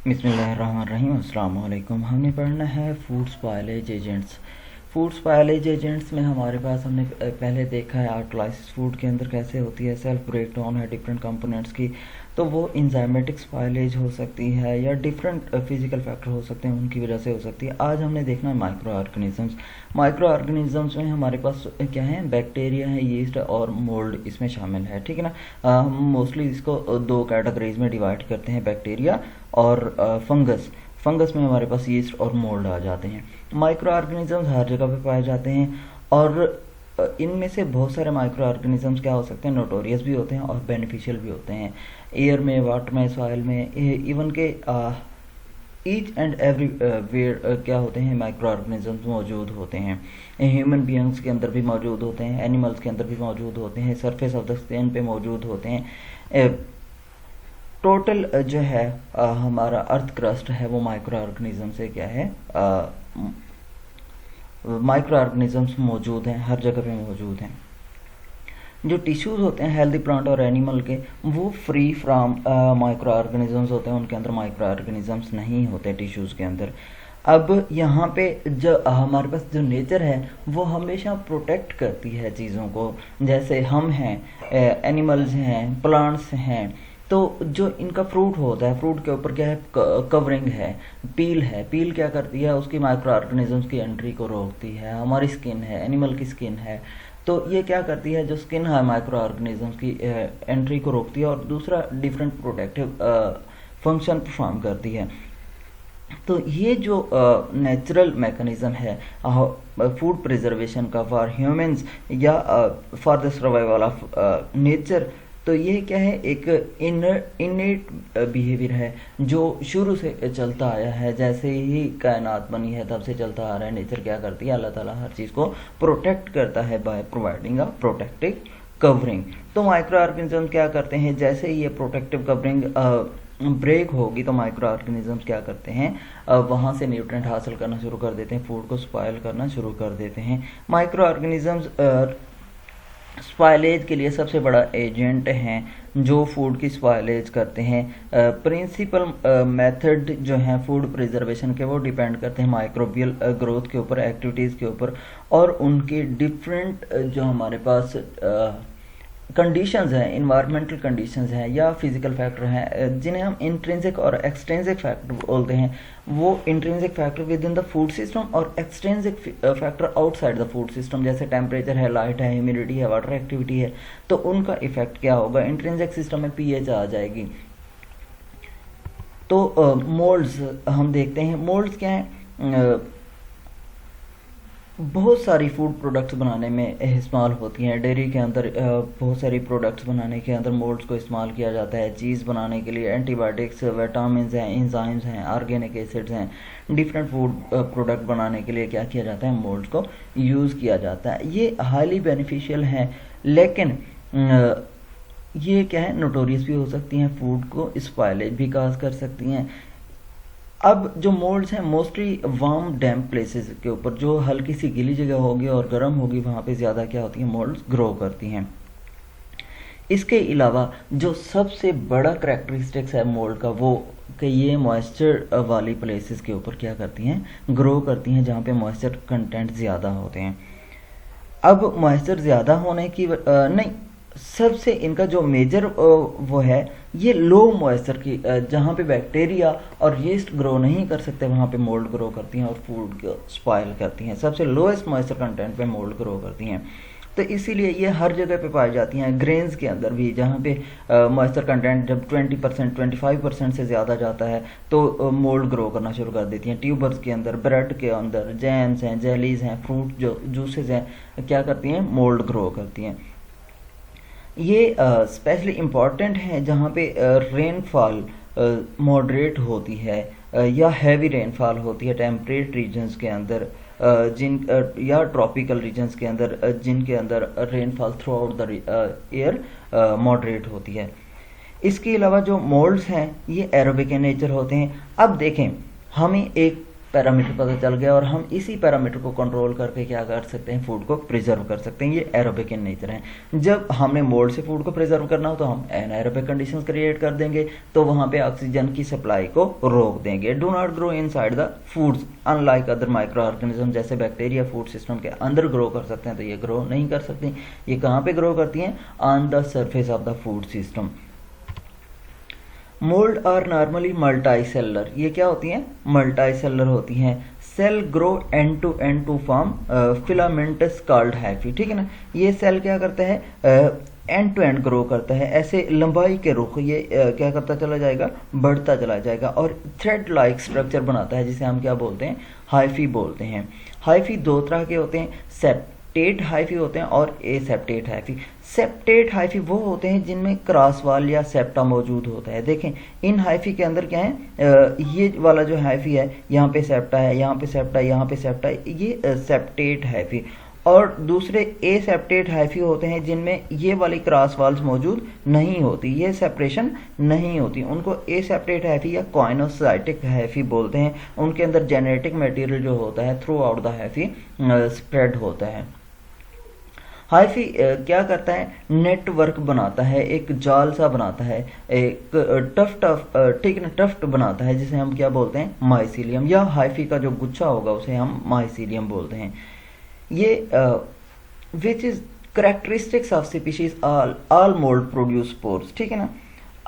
बिस्मिल्लाहिर्रहमानिर्रहीम। अस्सलाम वालेकुम। हमने पढ़ना है food spoilage agents. Food spoilage agents में हमारे पास हमने पहले देखा है आर्टलाइसिस फूड के अंदर कैसे होती है, सेल्फ ब्रेक डाउन है डिफरेंट कंपोनेंट्स की। तो वो इंजाइमेटिक स्पॉयलेज हो सकती है या डिफरेंट फिजिकल फैक्टर हो सकते हैं, उनकी वजह से हो सकती है। आज हमने देखना है माइक्रो ऑर्गेनिजम्स। माइक्रो ऑर्गेनिजम्स में हमारे पास क्या है, बैक्टीरिया है, यीस्ट और मोल्ड इसमें शामिल है, ठीक है ना। हम मोस्टली इसको दो कैटेगरीज में डिवाइड करते हैं, बैक्टीरिया और फंगस। फंगस में हमारे पास यीस्ट और मोल्ड आ जाते हैं। माइक्रो ऑर्गेनिजम्स हर जगह पे पाए जाते हैं और इनमें से बहुत सारे माइक्रो ऑर्गेनिजम्स क्या हो सकते हैं, नोटोरियस भी होते हैं और बेनिफिशियल भी होते हैं। एयर में, वाटर में, सॉइल में, इवन के ईच एंड एवरी वेयर क्या होते हैं, माइक्रो ऑर्गेनिजम्स मौजूद होते हैं। ह्यूमन बीइंग्स के अंदर भी मौजूद होते हैं, एनिमल्स के अंदर भी मौजूद होते हैं, सरफेस ऑफ द स्किन पे मौजूद होते हैं। टोटल जो है हमारा अर्थ क्रस्ट है वो माइक्रो ऑर्गेनिज्म से क्या है, माइक्रो ऑर्गेनिजम्स मौजूद हैं, हर जगह पे मौजूद हैं। जो टिश्यूज होते हैं हेल्दी प्लांट और एनिमल के, वो फ्री फ्रॉम माइक्रो ऑर्गेनिजम्स होते हैं, उनके अंदर माइक्रो ऑर्गेनिजम्स नहीं होते टिश्यूज के अंदर। अब यहाँ पे जो हमारे पास जो नेचर है वो हमेशा प्रोटेक्ट करती है चीज़ों को। जैसे हम हैं, एनिमल्स हैं, प्लांट्स हैं, तो जो इनका फ्रूट होता है, फ्रूट के ऊपर क्या है, कवरिंग है, पील है। पील क्या करती है, उसकी माइक्रो ऑर्गेनिजम्स की एंट्री को रोकती है। हमारी स्किन है, एनिमल की स्किन है, तो ये क्या करती है, जो स्किन है माइक्रो ऑर्गेनिजम्स की एंट्री को रोकती है और दूसरा डिफरेंट प्रोटेक्टिव फंक्शन परफॉर्म करती है। तो ये जो नेचुरल मैकेनिज्म है फूड प्रिजर्वेशन का फॉर ह्यूमंस या for the survival of nature, तो ये क्या है, एक इनेट बिहेवियर है जो शुरू से चलता आया है। जैसे ही कायनात बनी है तब से चलता आ रहा है। नेचर क्या करती है, अल्लाह ताला हर चीज़ को प्रोटेक्ट करता है by providing a protective covering. तो माइक्रो ऑर्गेनिज्म क्या करते हैं, जैसे ही ये प्रोटेक्टिव कवरिंग ब्रेक होगी तो माइक्रो ऑर्गेनिजम्स क्या करते हैं, वहाँ से न्यूट्रिएंट हासिल करना शुरू कर देते हैं, फूड को स्पॉइल करना शुरू कर देते हैं। माइक्रो ऑर्गेनिजम्स स्पॉयलेज के लिए सबसे बड़ा एजेंट हैं जो फूड की स्पॉयलेज करते हैं। प्रिंसिपल मेथड जो हैं फूड प्रिजर्वेशन के, वो डिपेंड करते हैं माइक्रोबियल ग्रोथ के ऊपर, एक्टिविटीज़ के ऊपर और उनके डिफरेंट जो हमारे पास कंडीशंस हैं, इन्वायरमेंटल कंडीशंस हैं या फिजिकल फैक्टर हैं, जिन्हें हम इंट्रिंसिक और एक्सट्रिंसिक फैक्टर बोलते हैं। वो intrinsic factor within the food system और extrinsic factor outside the food system, जैसे टेम्परेचर है, लाइट है, ह्यूमिडिटी है, वाटर एक्टिविटी है, तो उनका इफेक्ट क्या होगा, इंट्रिंसिक सिस्टम में पीएच आ जाएगी। तो मोल्ड्स हम देखते हैं, मोल्ड्स क्या हैं, बहुत सारी फूड प्रोडक्ट्स बनाने में इस्तेमाल होती हैं। डेयरी के अंदर बहुत सारी प्रोडक्ट्स बनाने के अंदर मोल्ड्स को इस्तेमाल किया जाता है। चीज़ बनाने के लिए एंटीबायोटिक्स, विटामिन्स हैं, एंजाइम्स हैं, ऑर्गेनिक एसिड्स हैं। डिफरेंट फूड प्रोडक्ट बनाने के लिए क्या किया जाता है, मोल्ड्स को यूज़ किया जाता है। ये हाईली बेनिफिशियल हैं, लेकिन ये क्या है, नोटोरियस भी हो सकती हैं, फूड को स्पॉइलेज भी काज कर सकती हैं। अब जो मोल्ड्स हैं मोस्टली वार्म डैम्प प्लेसेस के ऊपर, जो हल्की सी गीली जगह होगी और गर्म होगी, वहाँ पे ज़्यादा क्या होती है, मोल्ड्स ग्रो करती हैं। इसके अलावा जो सबसे बड़ा करेक्टरिस्टिक्स है मोल्ड का, वो कि ये मॉइस्चर वाली प्लेसेस के ऊपर क्या करती हैं, ग्रो करती हैं, जहाँ पे मॉइस्चर कंटेंट ज़्यादा होते हैं। अब मॉइस्चर ज़्यादा होने की नहीं, सबसे इनका जो मेजर वो है, ये लो मॉइस्चर की, जहाँ पे बैक्टीरिया और यीस्ट ग्रो नहीं कर सकते वहाँ पे मोल्ड ग्रो करती हैं और फूड को स्पॉइल करती हैं। सबसे लोएस्ट मॉइस्चर कंटेंट पे मोल्ड ग्रो करती हैं। तो इसीलिए ये हर जगह पे पाई जाती हैं। ग्रेन्स के अंदर भी, जहाँ पे मॉइस्चर कंटेंट जब 20% 25% से ज़्यादा जाता है तो मोल्ड ग्रो करना शुरू कर देती हैं। ट्यूबर्स के अंदर, ब्रेड के अंदर, जैम्स हैं, जेलीज हैं, फ्रूट जो जूसेस हैं, क्या करती हैं, मोल्ड ग्रो करती हैं। ये स्पेशली इम्पॉर्टेंट है जहाँ पे रेनफॉल मॉडरेट होती है या हैवी रेनफॉल होती है टेम्परेट रीजन्स के अंदर, या ट्रॉपिकल रीजन्स के अंदर, जिनके अंदर rainfall through out the year moderate होती है। इसके अलावा जो मोल्ड्स हैं ये एरोबिक इन नेचर होते हैं। अब देखें, हमें एक पैरामीटर पता चल गया और हम इसी पैरामीटर को कंट्रोल करके क्या कर सकते हैं, फूड को प्रिजर्व कर सकते हैं। ये एरोबिक इन नेचर है। जब हमने मोल्ड से फूड को प्रिजर्व करना हो तो हम एनाएरोबिक कंडीशंस क्रिएट कर देंगे, तो वहाँ पे ऑक्सीजन की सप्लाई को रोक देंगे। Do not grow inside the foods unlike other micro organism, जैसे बैक्टीरिया फूड सिस्टम के अंदर ग्रो कर सकते हैं तो ये ग्रो नहीं कर सकती। ये कहाँ पे ग्रो करती हैं, on the surface of the food system. Mould are normally multicellular, ये क्या होती हैं, मल्टीसेलर होती हैं। Cell grow and to form filaments called hyphae, ठीक है ना। ये सेल क्या करता है, एंड टू एंड ग्रो करता है, ऐसे लंबाई के रुख ये क्या करता चला जाएगा, बढ़ता चला जाएगा और थ्रेड लाइक स्ट्रक्चर बनाता है, जिसे हम क्या बोलते हैं, हाइफी बोलते हैं। हाइफी दो तरह के होते हैं, सेप्टेट हाइफी होते हैं और एसेप्टेट हाइफी। सेप्टेट हाइफी वो होते हैं जिनमें क्रॉस वाल या सेप्टा मौजूद होता है। देखें इन हाइफी के अंदर क्या है, ये वाला जो हाइफी है यहाँ पे सेप्टा है, यहाँ पे सेप्टा है, यहाँ पे सेप्टा है, ये सेप्टेट हाइफी। और दूसरे एसेप्टेट हाइफी होते हैं जिनमें ये वाली क्रॉस वाल्स मौजूद नहीं होती, ये सेपरेशन नहीं होती, उनको एसेप्टेट हाइफी या कॉइनोसाइटिक हाइफी बोलते हैं। उनके अंदर जेनेटिक मटेरियल जो होता है through out the hyphae spread होता है। हाइफी क्या करता है, नेटवर्क बनाता है, एक जाल सा बनाता है, एक ठीक है ना, टफ्ट बनाता है, जिसे हम क्या बोलते हैं, माइसीलियम, या हाइफी का जो गुच्छा होगा उसे हम माइसीलियम बोलते हैं। ये which is characteristics of species all mould produce spores, ठीक है ना।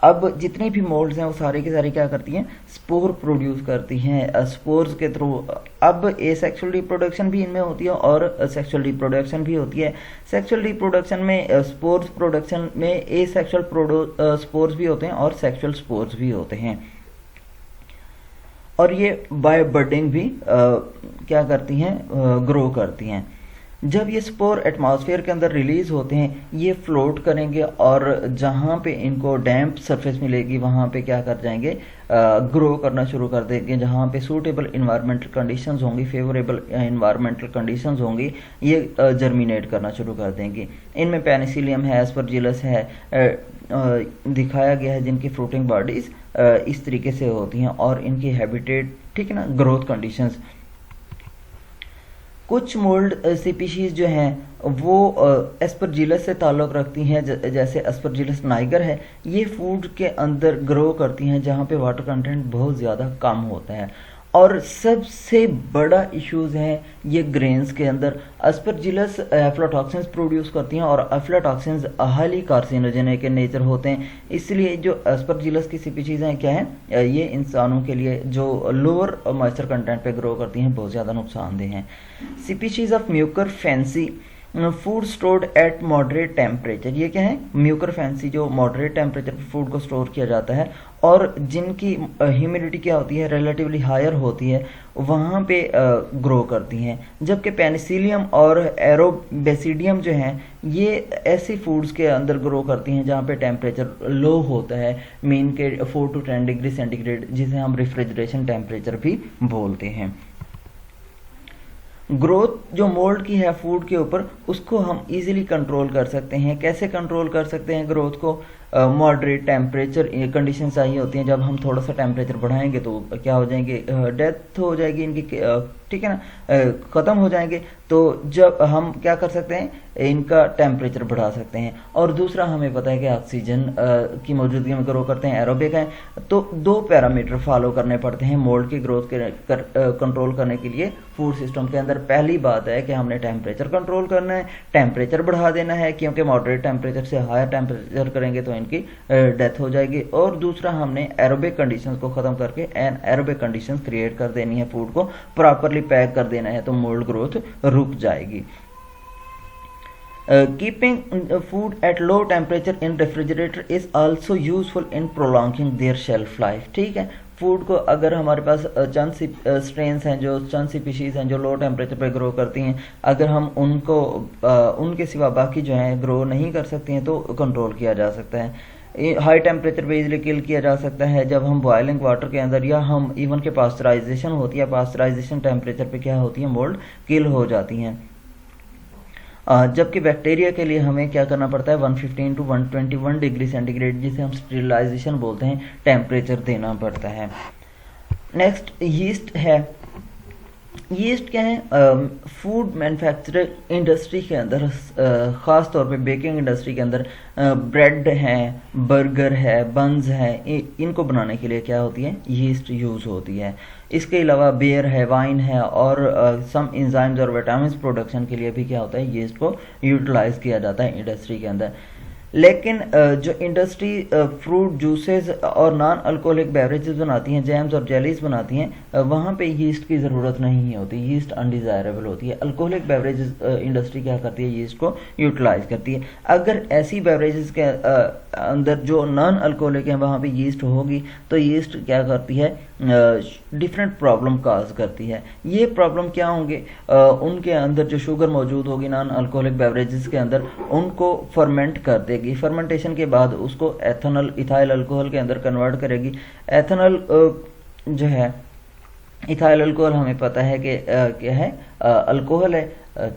अब जितनी भी मोल्ड्स हैं वो सारे के सारे क्या करती हैं, स्पोर प्रोड्यूस करती हैं स्पोर्स के थ्रू। अब एसेक्सुअल रिप्रोडक्शन भी इनमें होती है और सेक्सुअल रिप्रोडक्शन भी होती है। सेक्सुअल रिप्रोडक्शन में स्पोर्स प्रोडक्शन में एसेक्सुअल स्पोर्स भी होते हैं और सेक्सुअल स्पोर्स भी होते हैं। और ये बाय बडिंग भी क्या करती हैं, ग्रो करती हैं। जब ये स्पोर एटमॉस्फेयर के अंदर रिलीज होते हैं ये फ्लोट करेंगे और जहाँ पे इनको डैम्प सरफेस मिलेगी वहाँ पे क्या कर जाएंगे, ग्रो करना शुरू कर देंगे। जहाँ पे सूटेबल इन्वायरमेंटल कंडीशंस होंगी, फेवरेबल इन्वायरमेंटल कंडीशंस होंगी, ये जर्मिनेट करना शुरू कर देंगे। इनमें पेनिसिलियम है, एस्परजिलस है, दिखाया गया है, जिनकी फ्रूटिंग बॉडीज इस तरीके से होती हैं और इनकी हैबिटेट, ठीक है ना, ग्रोथ कंडीशंस। कुछ मोल्ड स्पीशीज जो हैं वो एस्परजिलस से ताल्लुक़ रखती हैं, जैसे एस्परजिलस नाइगर है, ये फूड के अंदर ग्रो करती हैं जहाँ पे वाटर कंटेंट बहुत ज़्यादा कम होता है। और सबसे बड़ा इश्यूज है ये ग्रेन्स के अंदर। एस्परजिलस एफ्लाटॉक्सिन्स प्रोड्यूस करती हैं और एफ्लाटॉक्सिन्स हाईली कार्सिनोजेनिक के नेचर होते हैं। इसलिए जो एस्परजिलस की स्पीशीज़ हैं क्या है, ये इंसानों के लिए जो लोअर मॉइस्चर कंटेंट पे ग्रो करती हैं बहुत ज़्यादा नुकसानदेह हैं। Species of Mucor fancy food stored at moderate temperature, ये क्या है, म्यूकर फैंसी जो मॉडरेट टेम्परेचर पर फूड को स्टोर किया जाता है और जिनकी ह्यूमिडिटी क्या होती है, रिलेटिवली हायर होती है, वहाँ पे ग्रो करती हैं। जबकि पेनिसिलियम और एरोबेसिडियम जो हैं ये ऐसी फूड्स के अंदर ग्रो करती हैं जहाँ पे टेम्परेचर लो होता है, मीन के 4 to 10 डिग्री सेंटीग्रेड, जिसे हम रेफ्रिजरेशन टेम्परेचर भी बोलते हैं। ग्रोथ जो मोल्ड की है फूड के ऊपर, उसको हम इजीली कंट्रोल कर सकते हैं। कैसे कंट्रोल कर सकते हैं ग्रोथ को, मॉडरेट टेम्परेचर कंडीशन चाहिए होती हैं। जब हम थोड़ा सा टेम्परेचर बढ़ाएंगे तो क्या हो जाएंगे, डेथ हो जाएगी इनकी, ठीक है ना, ख़त्म हो जाएंगे। तो जब हम क्या कर सकते हैं, इनका टेम्परेचर बढ़ा सकते हैं। और दूसरा हमें पता है कि ऑक्सीजन की मौजूदगी में ग्रो करते हैं, एरोबिक हैं, तो 2 पैरामीटर फॉलो करने पड़ते हैं मोल्ड की ग्रोथ के कंट्रोल करने के लिए फूड सिस्टम के अंदर। पहली बात है कि हमने टेम्परेचर कंट्रोल करना है, टेम्परेचर बढ़ा देना है, क्योंकि मॉडरेट टेम्परेचर से हायर टेम्परेचर करेंगे तो इनकी डेथ हो जाएगी। और दूसरा हमने एरोबिक कंडीशंस को ख़त्म करके एरोबिक कंडीशंस क्रिएट कर देनी है, फूड को प्रॉपरली पैक कर देना है, तो मोल्ड ग्रोथ रुक जाएगी। Keeping food at low temperature in refrigerator is also useful in prolonging their shelf life, ठीक है। फूड को अगर हमारे पास चंद स्ट्रेन्स हैं, जो चंद स्पीशीज़ हैं जो लो टेम्परेचर पे ग्रो करती हैं, अगर हम उनको उनके सिवा बाकी जो हैं ग्रो नहीं कर सकती हैं तो कंट्रोल किया जा सकता है। हाई टेम्परेचर पे इजीली किल किया जा सकता है जब हम बॉइलिंग वाटर के अंदर, या हम इवन के पास्चराइजेशन होती है, पास्चराइजेशन टेम्परेचर पे क्या होती है, मोल्ड किल हो जाती हैं। जबकि बैक्टीरिया के लिए हमें क्या करना पड़ता है, 115 to 121 डिग्री सेंटीग्रेड, जिसे हम स्टेरिलाइजेशन बोलते हैं, टेम्परेचर देना पड़ता है। नेक्स्ट यीस्ट है। यीस्ट क्या है, फूड मैन्युफैक्चरिंग इंडस्ट्री के अंदर, ख़ास तौर पे बेकिंग इंडस्ट्री के अंदर ब्रेड है, बर्गर है, बन्स है, इनको बनाने के लिए क्या होती है, यीस्ट यूज़ होती है। इसके अलावा बियर है, वाइन है, और सम एंजाइम्स और विटामिन प्रोडक्शन के लिए भी क्या होता है, यीस्ट को यूटिलाइज किया जाता है इंडस्ट्री के अंदर। लेकिन जो इंडस्ट्री फ्रूट जूसेस और नॉन अल्कोहलिक बेवरेजेस बनाती हैं, जैम्स और जेलीज बनाती हैं, वहाँ पे यीस्ट की ज़रूरत नहीं होती, यीस्ट अनडिज़ायरेबल होती है। अल्कोहलिक बेवरेजेस इंडस्ट्री क्या करती है, यीस्ट को यूटिलाइज करती है। अगर ऐसी बेवरेजेस के अंदर जो नॉन अल्कोहलिक हैं वहाँ पे यीस्ट होगी तो यीस्ट क्या करती है, डिफरेंट प्रॉब्लम काज करती है। ये प्रॉब्लम क्या होंगे, उनके अंदर जो शुगर मौजूद होगी नॉन अल्कोहलिक बेवरेजेस के अंदर, उनको फर्मेंट कर देगी। फर्मेंटेशन के बाद उसको एथेनॉल, इथाइल अल्कोहल के अंदर कन्वर्ट करेगी। एथेनॉल जो है, इथाइल अल्कोहल हमें पता है कि क्या है, अल्कोहल है,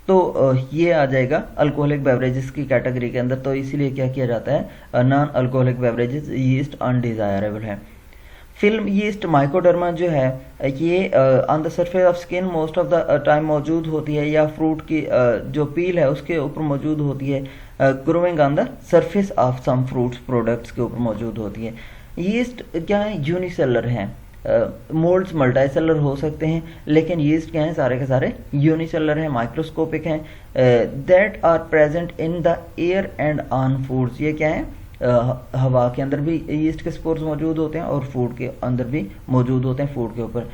तो ये आ जाएगा अल्कोहलिक बेवरेजेस की कैटेगरी के अंदर। तो इसीलिए क्या किया जाता है, non alcoholic beverages yeast undesirable है। फिल्म यीस्ट माइकोडर्मा जो है ये on the surface of skin most of the time मौजूद होती है, या फ्रूट की जो पील है उसके ऊपर मौजूद होती है, growing on the surface of some fruits products के ऊपर मौजूद होती है। यीस्ट क्या है, यूनिसेलर हैं। मोल्ड्स मल्टीसेलर हो सकते हैं, लेकिन यीस्ट क्या है, सारे के सारे यूनिसेलर हैं, माइक्रोस्कोपिक हैं। That are present in the air and on foods. ये क्या है, हवा के अंदर भी यीस्ट के स्पोर्स मौजूद होते हैं और फूड के अंदर भी मौजूद होते हैं, फूड के ऊपर।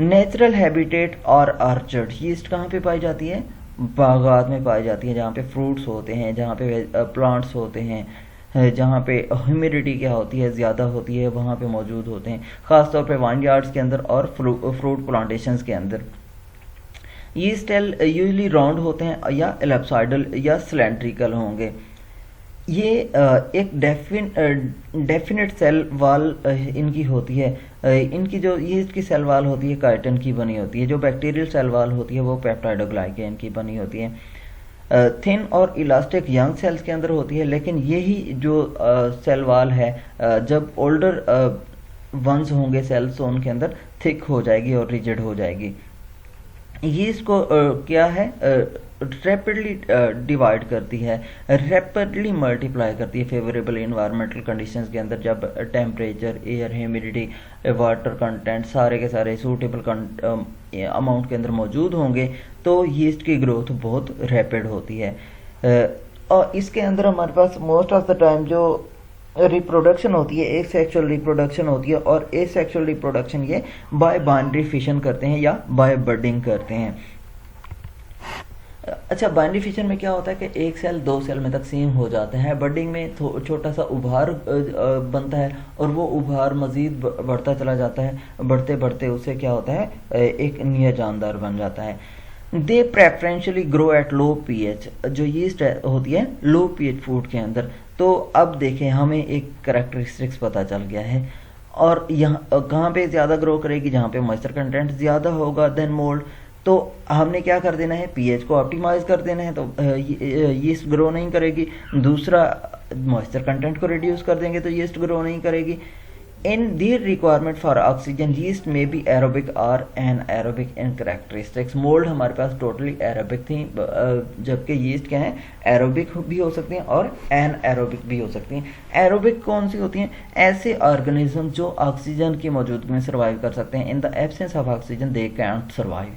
नेचुरल हैबिटेट और ऑर्चर्ड, यीस्ट कहाँ पे पाई जाती है, बागात में पाई जाती है, जहाँ पे फ्रूट्स होते हैं, जहाँ पे प्लांट्स होते हैं, जहाँ पे ह्यूमिडिटी क्या होती है, ज़्यादा होती है, वहाँ पे मौजूद होते हैं, ख़ासतौर पे वाइन यार्ड्स के अंदर और फ्रूट प्लांटेशंस के अंदर। ये स्टेल यूजली राउंड होते हैं या एलिप्सॉइडल या सिलेंड्रिकल होंगे। ये एक डेफिनेट सेल वाल इनकी होती है। इनकी जो ये इसकी सेल वाल होती है काइटिन की बनी होती है। जो बैक्टीरियल सेल वाल होती है वो पेप्टाइडोग्लाइकेन की बनी होती है। थिन और इलास्टिक यंग सेल्स के अंदर होती है, लेकिन यही जो सेल वाल है जब ओल्डर वंस होंगे सेल्स तो उनके अंदर थिक हो जाएगी और रिजिड हो जाएगी। ये इसको क्या है, रैपिडली डिवाइड करती है, रैपिडली मल्टीप्लाई करती है फेवरेबल इन्वायरमेंटल कंडीशंस के अंदर। जब temperature, air, humidity, water content सारे के सारे सूटेबल अमाउंट के अंदर मौजूद होंगे तो यीस्ट की ग्रोथ बहुत रैपिड होती है। और इसके अंदर हमारे पास मोस्ट ऑफ द टाइम जो रिप्रोडक्शन होती है, एक सेक्सुअल रिप्रोडक्शन होती है, और एक सेक्सुअल रिप्रोडक्शन ये बाय बाइनरी फिशन करते हैं या बाय बडिंग करते हैं। अच्छा, बाइनरी फिशन में क्या होता है कि एक सेल दो सेल में तकसीम हो जाता है। बडिंग में छोटा सा उभार बनता है और वो उभार मज़ीद बढ़ता चला जाता है, बढ़ते बढ़ते उससे क्या होता है, एक नया जानदार बन जाता है। They preferentially grow at low pH. जो यीस्ट होती है लो पीएच फूड के अंदर। तो अब देखें, हमें एक करैक्टरिस्टिक्स पता चल गया है। और यहाँ कहाँ पे ज़्यादा ग्रो करेगी, जहाँ पे मॉइस्चर कंटेंट ज़्यादा होगा देन मोल्ड। तो हमने क्या कर देना है, पीएच को ऑप्टिमाइज कर देना है, तो यीस्ट ग्रो नहीं करेगी। दूसरा, मॉइस्चर कंटेंट को रिड्यूस कर देंगे तो यीस्ट ग्रो नहीं करेगी। In their requirement for oxygen yeast में बी एरोबिक और एनाएरोबिक इन कैरेक्टरिस्टिक्स। मोल्ड हमारे पास टोटली एरोबिक थी, जबकि यीस्ट क्या है, एरोबिक भी हो सकती हैं और एनाएरोबिक भी हो सकती हैं। एरोबिक कौन सी होती हैं, ऐसे ऑर्गेनिज्म जो ऑक्सीजन की मौजूदगी में सर्वाइव कर सकते हैं। In the absence of oxygen they can't survive,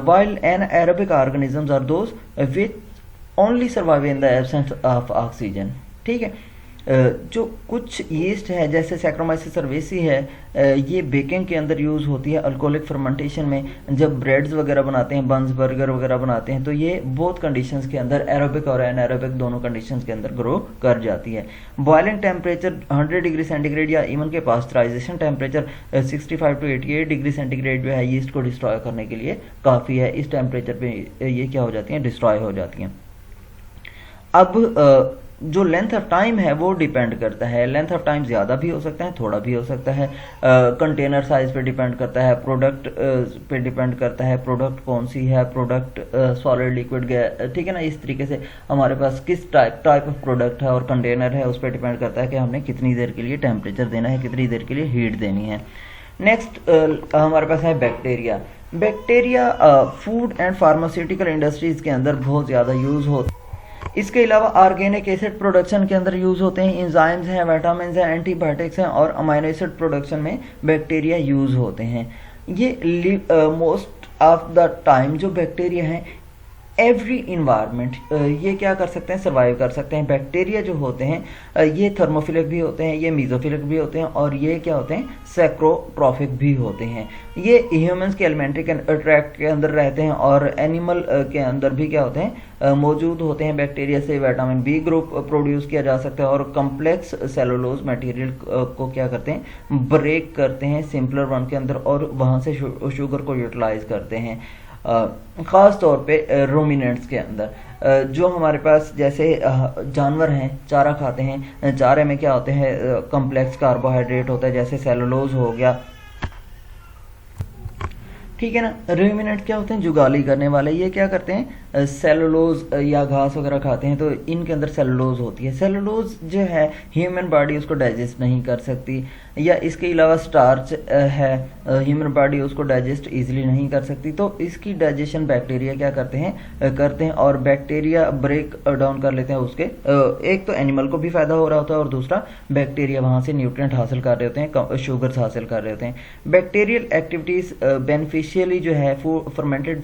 while anaerobic organisms are those which only survive in the absence of oxygen। ठीक है, जो कुछ यीस्ट है जैसे सैक्रोमाइसिस सर्वेसी है, ये बेकिंग के अंदर यूज़ होती है, अल्कोहलिक फर्मेंटेशन में जब ब्रेड्स वगैरह बनाते हैं, बन्स बर्गर वगैरह बनाते हैं, तो ये बहुत कंडीशंस के अंदर एरोबिक और एनाएरोबिक दोनों कंडीशंस के अंदर ग्रो कर जाती है। बॉइलिंग टेम्परेचर 100 डिग्री सेंटीग्रेड या इवन के pasteurisation temperature 65 to 88 degree centigrade जो है यीस्ट को डिस्ट्रॉय करने के लिए काफ़ी है। इस टेम्परेचर पे ये क्या हो जाती हैं, डिस्ट्रॉय हो जाती हैं। अब जो लेंथ ऑफ टाइम है वो डिपेंड करता है। लेंथ ऑफ टाइम ज़्यादा भी हो सकता है, थोड़ा भी हो सकता है। कंटेनर साइज पे डिपेंड करता है, प्रोडक्ट पे डिपेंड करता है, प्रोडक्ट कौन सी है, प्रोडक्ट सॉलिड लिक्विड गैस, ठीक है ना। इस तरीके से हमारे पास किस टाइप ऑफ प्रोडक्ट है और कंटेनर है उस पर डिपेंड करता है कि हमने कितनी देर के लिए टेम्परेचर देना है, कितनी देर के लिए हीट देनी है। नेक्स्ट हमारे पास है bacteria. Bacteria food and pharmaceutical industries के अंदर बहुत ज़्यादा यूज़ होता है। इसके अलावा ऑर्गेनिक एसिड प्रोडक्शन के अंदर यूज़ होते हैं, इंजाइम्स हैं, विटामिन हैं, एंटीबायोटिक्स हैं और अमाइनो एसिड प्रोडक्शन में बैक्टीरिया यूज़ होते हैं। ये मोस्ट ऑफ द टाइम जो बैक्टीरिया हैं एवरी इन्वायरमेंट ये क्या कर सकते हैं, सर्वाइव कर सकते हैं। बैक्टीरिया जो होते हैं ये थर्मोफिलिक भी होते हैं, ये मीजोफिलिक भी होते हैं और ये क्या होते हैं, सैक्रोट्रॉफिक भी होते हैं। ये ह्यूमंस के एलिमेंट्री ट्रैक्ट के अंदर रहते हैं और एनिमल के अंदर भी क्या होते हैं, मौजूद होते हैं। बैक्टीरिया से विटामिन बी ग्रुप प्रोड्यूस किया जा सकता है और कम्प्लेक्स सेलुलोज मटेरियल को क्या करते हैं, ब्रेक करते हैं सिंपलर वन के अंदर और वहाँ से शुगर को यूटिलाइज करते हैं। ख़ास तौर पे रूमिनेंट्स के अंदर जो हमारे पास जैसे जानवर हैं चारा खाते हैं, चारे में क्या होते हैं, कम्प्लेक्स कार्बोहाइड्रेट होता है जैसे सेलुलोज हो गया, ठीक है ना। रूमिनेंट क्या होते हैं, जुगाली करने वाले। ये क्या करते हैं, सेलुलोज या घास वगैरह खाते हैं तो इनके अंदर सेलुलोज होती है। सेलुलोज जो है ह्यूमन बॉडी उसको डाइजेस्ट नहीं कर सकती, या इसके अलावा स्टार्च है ह्यूमन बॉडी उसको डाइजेस्ट इजीली नहीं कर सकती, तो इसकी डाइजेशन बैक्टीरिया क्या करते हैं और बैक्टीरिया ब्रेक डाउन कर लेते हैं उसके। एक तो एनिमल को भी फायदा हो रहा होता है और दूसरा बैक्टीरिया वहाँ से न्यूट्रिएंट हासिल कर रहे होते हैं, शुगर्स हासिल कर रहे होते हैं। बैक्टीरियल एक्टिविटीज बेनिफिशियली जो है फर्मेंटेड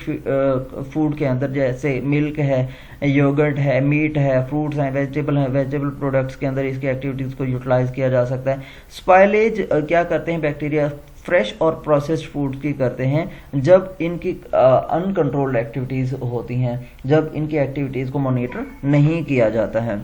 फूड के अंदर जैसे मिल्क है, योगर्ट है, मीट है, फ्रूट्स हैं, वेजिटेबल प्रोडक्ट्स के अंदर इसकी एक्टिविटीज़ को यूटिलाइज किया जा सकता है। स्पाइलेज क्या करते हैं बैक्टीरिया, फ्रेश और प्रोसेस्ड फूड की करते हैं जब इनकी अनकंट्रोल्ड एक्टिविटीज़ होती हैं, जब इनकी एक्टिविटीज़ को मॉनिटर नहीं किया जाता है।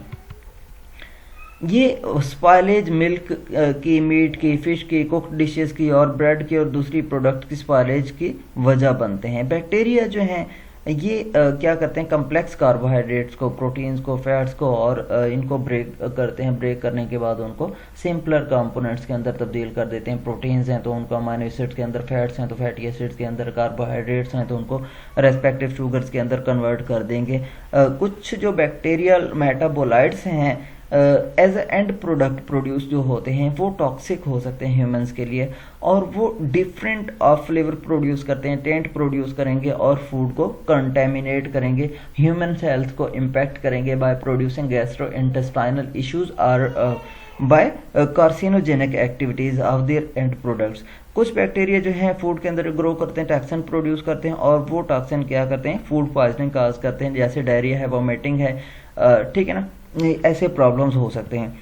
ये स्पाइलेज मिल्क की, मीट की, फिश की, कुक्ड डिशेस की और ब्रेड की और दूसरी प्रोडक्ट की स्पाइलेज की वजह बनते हैं। बैक्टीरिया जो हैं ये क्या करते हैं, कम्प्लेक्स कार्बोहाइड्रेट्स को, प्रोटीन्स को, फैट्स को और इनको ब्रेक करते हैं। ब्रेक करने के बाद उनको सिंपलर कंपोनेंट्स के अंदर तब्दील कर देते हैं। प्रोटीन्स हैं तो उनको अमाइनो एसिड्स के अंदर, फैट्स हैं तो फैटी एसिड्स के अंदर, कार्बोहाइड्रेट्स हैं तो उनको रेस्पेक्टिव शुगर्स के अंदर कन्वर्ट कर देंगे। कुछ जो बैक्टीरियल मेटाबोलाइट्स हैं एज एंड प्रोडक्ट प्रोड्यूस जो होते हैं वो टॉक्सिक हो सकते हैं ह्यूमंस के लिए और वो डिफरेंट ऑफ फ्लेवर प्रोड्यूस करते हैं, टेंट प्रोड्यूस करेंगे और फूड को कंटेमिनेट करेंगे, ह्यूमन हेल्थ को इम्पैक्ट करेंगे बाय प्रोड्यूसिंग गैस्ट्रोइंटेस्टाइनल इश्यूज और by carcinogenic activities of their end products. कुछ बैक्टीरिया जो हैं फूड के अंदर ग्रो करते हैं, टॉक्सिन प्रोड्यूस करते हैं और वो टॉक्सिन क्या करते हैं, फूड पॉइजनिंग काज करते हैं, जैसे डायरिया है, वोमिटिंग है, ठीक है ना, ऐसे प्रॉब्लम्स हो सकते हैं।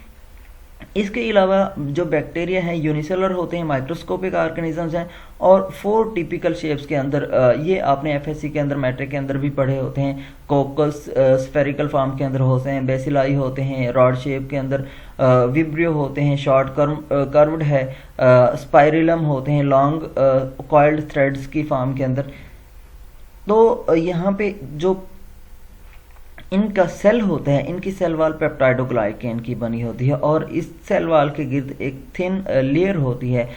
इसके अलावा जो बैक्टीरिया हैं यूनिसेलर होते हैं, माइक्रोस्कोपिक ऑर्गेनिजम्स हैं और 4 टिपिकल शेप्स के अंदर, ये आपने एफएससी के अंदर, मैट्रिक के अंदर भी पढ़े होते हैं। कोकस स्फेरिकल फॉर्म के अंदर होते हैं, बेसिलाई होते हैं रॉड शेप के अंदर, विब्रियो होते हैं शॉर्ट कर्व्ड है, स्पाइरिलम होते हैं लॉन्ग कॉइल्ड थ्रेड्स की फॉर्म के अंदर। तो यहाँ पे जो इनका सेल होता है, इनकी सेल वाल पेप्टाइडोग्लाइकेन की बनी होती है और इस सेल वाल के गिर्द एक थिन लेयर होती है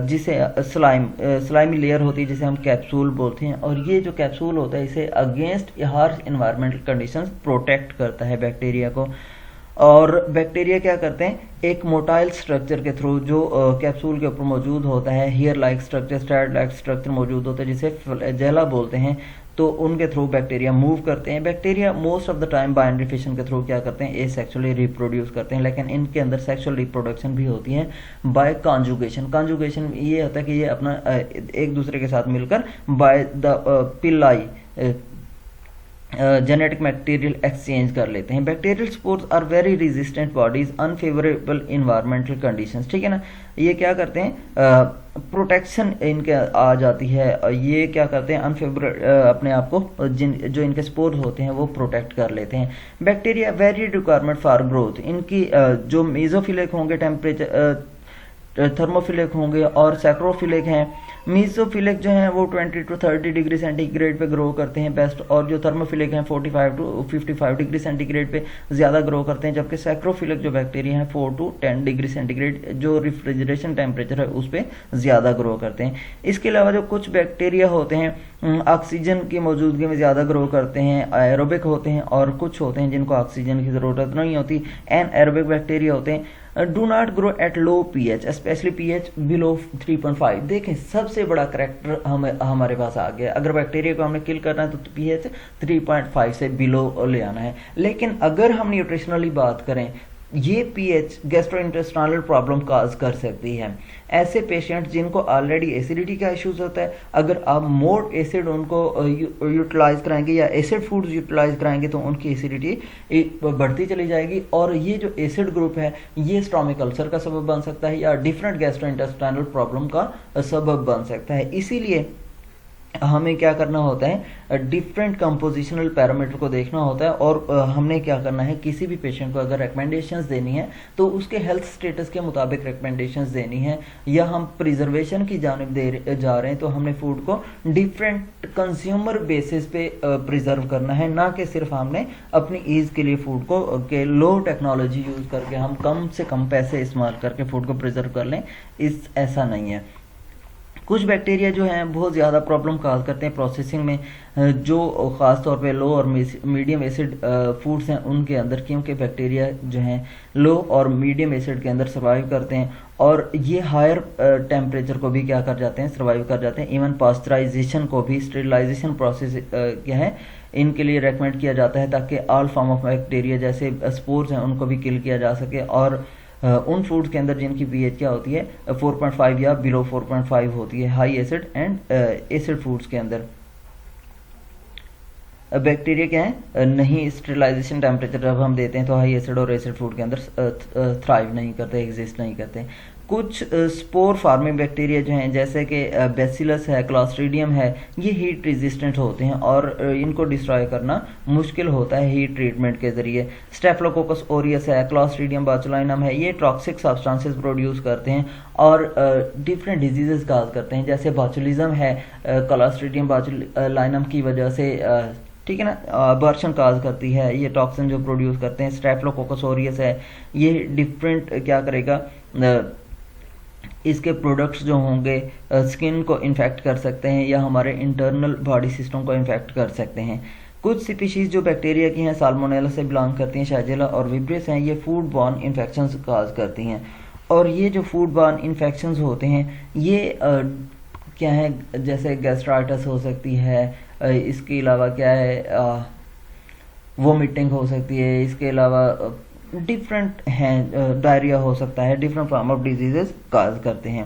जिसे स्लाइमी लेयर होती है जिसे हम कैप्सूल बोलते हैं। और ये जो कैप्सूल होता है इसे against harsh environmental conditions protect करता है बैक्टीरिया को। और बैक्टीरिया क्या करते हैं, एक मोटाइल स्ट्रक्चर के थ्रू जो कैप्सूल के ऊपर मौजूद होता है, hair like structure, strand like structure मौजूद होता है जिसे फ्लैजेला बोलते हैं, तो उनके थ्रू बैक्टीरिया मूव करते हैं। Bacteria most of the time binary fission के थ्रू क्या करते हैं, एसेक्सुअली रिप्रोड्यूस करते हैं, लेकिन इनके अंदर सेक्सुअल रिप्रोडक्शन भी होती है बाय कॉन्जुगेशन। कॉन्जुगेशन ये होता है कि ये अपना एक दूसरे के साथ मिलकर by the pili genetic material exchange कर लेते हैं। Bacterial spores are very resistant bodies unfavourable environmental conditions, ठीक है ना। ये क्या करते हैं, प्रोटेक्शन इनके आ जाती है, ये क्या करते हैं, अनफेवरेबल अपने आप को जो इनके स्पोर्स होते हैं वो प्रोटेक्ट कर लेते हैं। Bacteria very requirement for growth, इनकी जो मेसोफिलिक होंगे टेम्परेचर, थर्मोफिलिक होंगे और सैक्रोफिलिक हैं। मीजोफिलिक जो हैं वो 20 to 30 डिग्री सेंटीग्रेड पे ग्रो करते हैं बेस्ट, और जो थर्मोफिलिक हैं 45 to 55 डिग्री सेंटीग्रेड पे ज़्यादा ग्रो करते हैं, जबकि सैक्रोफिलिक जो बैक्टीरिया हैं 4 to 10 डिग्री सेंटीग्रेड जो रेफ्रिजरेशन टेम्परेचर है उस पर ज़्यादा ग्रो करते हैं। इसके अलावा जो कुछ बैक्टीरिया होते हैं ऑक्सीजन की मौजूदगी में ज़्यादा ग्रो करते हैं, एरोबिक होते हैं, और कुछ होते हैं जिनको ऑक्सीजन की ज़रूरत नहीं होती, एनएरोबिक बैक्टीरिया होते हैं। Do not grow at low pH, specially pH below 3.5। देखें सबसे बड़ा करैक्टर हमारे पास आ गया। अगर बैक्टीरिया को हमने किल करना है तो पीएच 3.5 से बिलो ले आना है। लेकिन अगर हम न्यूट्रिशनली बात करें, ये पीएच गैस्ट्रोइंटेस्टाइनल प्रॉब्लम काज कर सकती है। ऐसे पेशेंट जिनको ऑलरेडी एसिडिटी का इश्यूज होता है, अगर आप मोर एसिड उनको यूटिलाइज कराएंगे या एसिड फूड्स यूटिलाइज कराएंगे तो उनकी एसिडिटी बढ़ती चली जाएगी, और ये जो एसिड ग्रुप है ये स्टोमिक अल्सर का सबब बन सकता है या डिफरेंट गैस्ट्रोइंटेस्टाइनल प्रॉब्लम का सबब बन सकता है। इसीलिए हमें क्या करना होता है, डिफरेंट कंपोजिशनल पैरामीटर को देखना होता है, और हमने क्या करना है, किसी भी पेशेंट को अगर रिकमेंडेशंस देनी है तो उसके हेल्थ स्टेटस के मुताबिक रिकमेंडेशंस देनी है, या हम प्रिजर्वेशन की जानिब जा रहे हैं तो हमने फूड को डिफरेंट कंज्यूमर बेसिस पे प्रिजर्व करना है, ना कि सिर्फ हमने अपनी ईज के लिए फूड को के लो टेक्नोलॉजी यूज़ करके हम कम से कम पैसे इस्तेमाल करके फूड को प्रिजर्व कर लें। ऐसा नहीं है। कुछ बैक्टीरिया जो हैं बहुत ज़्यादा प्रॉब्लम काज करते हैं प्रोसेसिंग में, जो ख़ास तौर पे लो और मीडियम एसिड फूड्स हैं उनके अंदर, क्योंकि बैक्टीरिया जो हैं लो और मीडियम एसिड के अंदर सर्वाइव करते हैं, और ये हायर टेम्परेचर को भी क्या कर जाते हैं, सर्वाइव कर जाते हैं। इवन पास्चराइजेशन को भी, स्टेरिलाइजेशन प्रोसेस क्या है इनके लिए रेकमेंड किया जाता है, ताकि ऑल फॉर्म ऑफ बैक्टीरिया जैसे स्पोर्स हैं उनको भी किल किया जा सके। और उन फूड्स के अंदर जिनकी पीएच क्या होती है 4.5 या बिलो 4.5 होती है, high acid and acid foods के अंदर बैक्टीरिया क्या है नहीं, स्टेरिलाइजेशन टेम्परेचर जब हम देते हैं तो हाई एसिड और एसिड फूड के अंदर थ्राइव नहीं करते, एग्जिस्ट नहीं करते। कुछ स्पोर फार्मिंग बैक्टीरिया जो हैं जैसे कि बेसिलस है, क्लॉस्ट्रीडियम है, ये हीट रेजिस्टेंट होते हैं और इनको डिस्ट्रॉय करना मुश्किल होता है हीट ट्रीटमेंट के ज़रिए। स्टेफिलोकोकस ओरियस है, क्लॉस्ट्रीडियम बोचुलिनम है, ये टॉक्सिक सब्सटेंसेस प्रोड्यूस करते हैं और डिफरेंट डिजीजेस काज करते हैं, जैसे बोचुलिज्म है क्लॉस्ट्रीडियम बोचुलिनम की वजह से, ठीक है ना, अबॉर्शन काज करती है, ये टॉक्सिन जो प्रोड्यूस करते हैं। स्टेफिलोकोकस ओरियस है, ये डिफरेंट क्या करेगा, इसके प्रोडक्ट्स जो होंगे स्किन को इन्फेक्ट कर सकते हैं या हमारे इंटरनल बॉडी सिस्टम को इन्फेक्ट कर सकते हैं। कुछ स्पीशीज़ जो बैक्टीरिया की हैं साल्मोनेला से बिलोंग करती हैं, शाइजिला और विब्रियस हैं, ये फूड बॉर्न इन्फेक्शंस काज करती हैं। और ये जो फूड बॉर्न इन्फेक्शंस होते हैं ये क्या है, जैसे गैस्ट्राइटिस हो सकती है, इसके अलावा क्या है वोमिटिंग हो सकती है, इसके अलावा डिफरेंट हैं, डायरिया हो सकता है, different form of diseases cause करते हैं।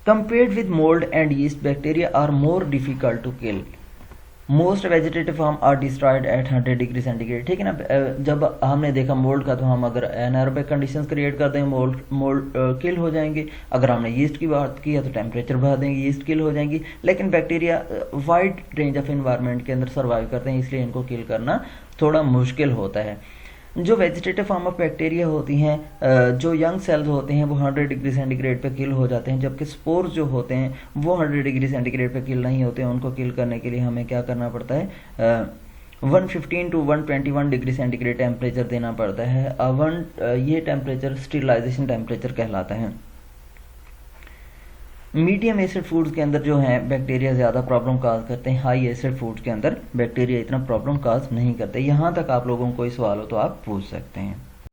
Compared with mould and yeast bacteria are more difficult to kill, most vegetative form are destroyed at 100 degree centigrade, ठीक है ना। जब हमने देखा मोल्ड का तो हम अगर एनारोबिक कंडीशंस क्रिएट कर देंगे मोल्ड किल हो जाएंगे, अगर हमने यीस्ट की बात की है तो टेम्परेचर बढ़ा देंगे, यीस्ट किल हो जाएंगी। लेकिन bacteria wide range of environment के अंदर सर्वाइव करते हैं, इसलिए इनको किल करना थोड़ा मुश्किल होता है। जो वेजिटेटिव फॉर्म ऑफ बैक्टीरिया होती हैं, जो यंग सेल्स होते हैं वो 100 डिग्री सेंटीग्रेड पे किल हो जाते हैं, जबकि स्पोर्स जो होते हैं वो 100 डिग्री सेंटीग्रेड पे किल नहीं होते हैं। उनको किल करने के लिए हमें क्या करना पड़ता है, 115 to 121 डिग्री सेंटीग्रेड टेम्परेचर देना पड़ता है। ये टेम्परेचर स्टेरिलाइजेशन टेम्परेचर कहलाता है। मीडियम एसिड फूड्स के अंदर जो हैं बैक्टीरिया ज़्यादा प्रॉब्लम काज करते हैं, हाई एसिड फूड्स के अंदर बैक्टीरिया इतना प्रॉब्लम काज नहीं करते। यहाँ तक आप लोगों को कोई सवाल हो तो आप पूछ सकते हैं।